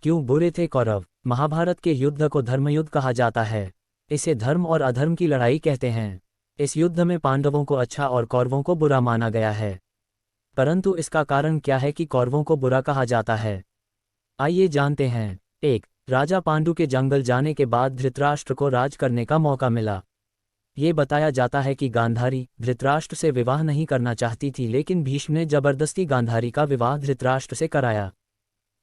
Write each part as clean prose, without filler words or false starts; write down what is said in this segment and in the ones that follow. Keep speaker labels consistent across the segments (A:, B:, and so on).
A: क्यों बुरे थे कौरव? महाभारत के युद्ध को धर्मयुद्ध कहा जाता है। इसे धर्म और अधर्म की लड़ाई कहते हैं। इस युद्ध में पांडवों को अच्छा और कौरवों को बुरा माना गया है। परंतु इसका कारण क्या है कि कौरवों को बुरा कहा जाता है? आइए जानते हैं। 1. राजा पांडु के जंगल जाने के बाद धृतराष्ट्र को राज करने का मौका मिला। ये बताया जाता है कि गांधारी धृतराष्ट्र से विवाह नहीं करना चाहती थी, लेकिन भीष्म ने जबरदस्ती गांधारी का विवाह धृतराष्ट्र से कराया।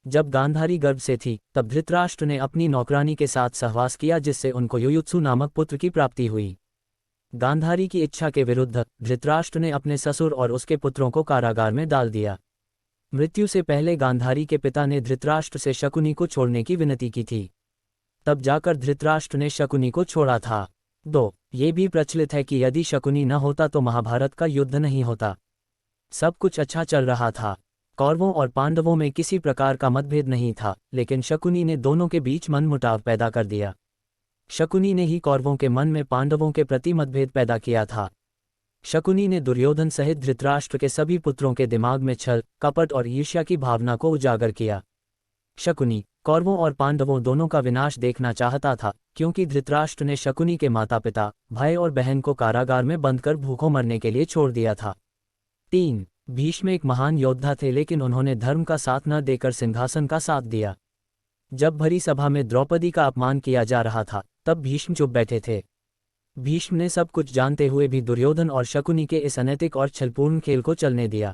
A: जब गांधारी गर्भ से थी तब धृतराष्ट्र ने अपनी नौकरानी के साथ सहवास किया, जिससे उनको युयुत्सु नामक पुत्र की प्राप्ति हुई। गांधारी की इच्छा के विरुद्ध धृतराष्ट्र ने अपने ससुर और उसके पुत्रों को कारागार में डाल दिया। मृत्यु से पहले गांधारी के पिता ने धृतराष्ट्र से शकुनी को छोड़ने की विनती की थी। तब जाकर धृतराष्ट्र ने शकुनी को छोड़ा था। 2. ये भी प्रचलित है कि यदि शकुनी न होता तो महाभारत का युद्ध नहीं होता। सब कुछ अच्छा चल रहा था। कौरवों और पांडवों में किसी प्रकार का मतभेद नहीं था, लेकिन शकुनी ने दोनों के बीच मनमुटाव पैदा कर दिया। शकुनी ने ही कौरवों के मन में पांडवों के प्रति मतभेद पैदा किया था। शकुनी ने दुर्योधन सहित धृतराष्ट्र के सभी पुत्रों के दिमाग में छल, कपट और ईर्ष्या की भावना को उजागर किया। शकुनी कौरवों और पांडवों दोनों का विनाश देखना चाहता था, क्योंकि धृतराष्ट्र ने शकुनी के माता पिता, भाई और बहन को कारागार में बंद कर भूखों मरने के लिए छोड़ दिया था। 3. भीष्म एक महान योद्धा थे, लेकिन उन्होंने धर्म का साथ न देकर सिंहासन का साथ दिया। जब भरी सभा में द्रौपदी का अपमान किया जा रहा था तब भीष्म चुप बैठे थे। भीष्म ने सब कुछ जानते हुए भी दुर्योधन और शकुनी के इस अनैतिक और छलपूर्ण खेल को चलने दिया।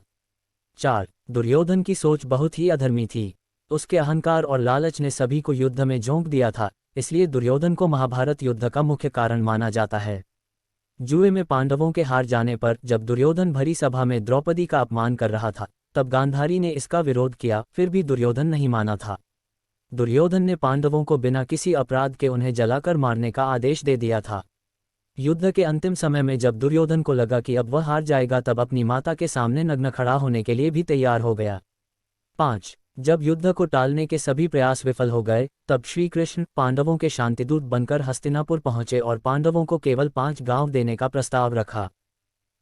A: 4. दुर्योधन की सोच बहुत ही अधर्मी थी। उसके अहंकार और लालच ने सभी को युद्ध में झोंक दिया था, इसलिए दुर्योधन को महाभारत युद्ध का मुख्य कारण माना जाता है। जुए में पांडवों के हार जाने पर जब दुर्योधन भरी सभा में द्रौपदी का अपमान कर रहा था तब गांधारी ने इसका विरोध किया, फिर भी दुर्योधन नहीं माना था। दुर्योधन ने पांडवों को बिना किसी अपराध के उन्हें जलाकर मारने का आदेश दे दिया था। युद्ध के अंतिम समय में जब दुर्योधन को लगा कि अब वह हार जाएगा तब अपनी माता के सामने नग्न खड़ा होने के लिए भी तैयार हो गया। 5. जब युद्ध को टालने के सभी प्रयास विफल हो गए तब श्री कृष्ण पांडवों के शांतिदूत बनकर हस्तिनापुर पहुंचे और पांडवों को केवल 5 गांव देने का प्रस्ताव रखा।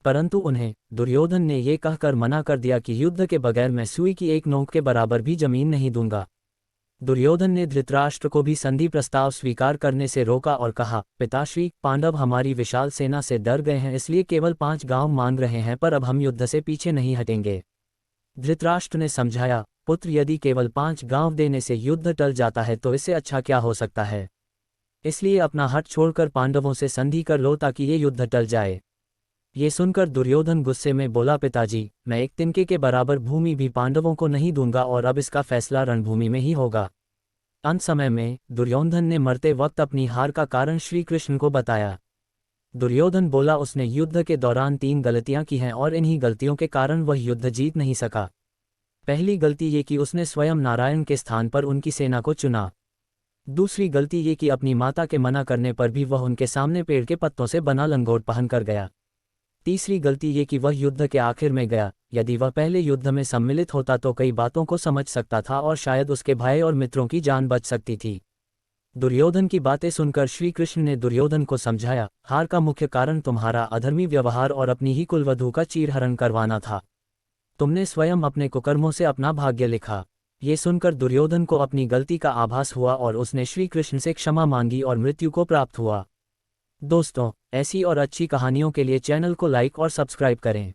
A: परंतु उन्हें दुर्योधन ने ये कहकर मना कर दिया कि युद्ध के बगैर मैं सुई की एक नोक के बराबर भी जमीन नहीं दूंगा। दुर्योधन ने धृतराष्ट्र को भी संधि प्रस्ताव स्वीकार करने से रोका और कहा, पिताश्री, पांडव हमारी विशाल सेना से डर गए हैं, इसलिए केवल 5 गांव मांग रहे हैं, पर अब हम युद्ध से पीछे नहीं हटेंगे। धृतराष्ट्र ने समझाया, पुत्र, यदि केवल 5 गांव देने से युद्ध टल जाता है तो इससे अच्छा क्या हो सकता है। इसलिए अपना हट छोड़कर पांडवों से संधि कर लो ताकि ये युद्ध टल जाए। ये सुनकर दुर्योधन गुस्से में बोला, पिताजी, मैं एक तिनके के बराबर भूमि भी पांडवों को नहीं दूंगा और अब इसका फैसला रणभूमि में ही होगा। अंत समय में दुर्योधन ने मरते वक्त अपनी हार का कारण श्री कृष्ण को बताया। दुर्योधन बोला, उसने युद्ध के दौरान 3 गलतियां की हैं और इन्हीं गलतियों के कारण वह युद्ध जीत नहीं सका। पहली गलती ये कि उसने स्वयं नारायण के स्थान पर उनकी सेना को चुना। दूसरी गलती ये कि अपनी माता के मना करने पर भी वह उनके सामने पेड़ के पत्तों से बना लंगोट पहन कर गया। तीसरी गलती ये कि वह युद्ध के आखिर में गया। यदि वह पहले युद्ध में सम्मिलित होता तो कई बातों को समझ सकता था और शायद उसके भाई और मित्रों की जान बच सकती थी। दुर्योधन की बातें सुनकर श्री कृष्ण ने दुर्योधन को समझाया, हार का मुख्य कारण तुम्हारा अधर्मी व्यवहार और अपनी ही कुलवधू का चीरहरण करवाना था। तुमने स्वयं अपने कुकर्मों से अपना भाग्य लिखा। ये सुनकर दुर्योधन को अपनी गलती का आभास हुआ और उसने श्री कृष्ण से क्षमा मांगी और मृत्यु को प्राप्त हुआ। दोस्तों, ऐसी और अच्छी कहानियों के लिए चैनल को लाइक और सब्सक्राइब करें।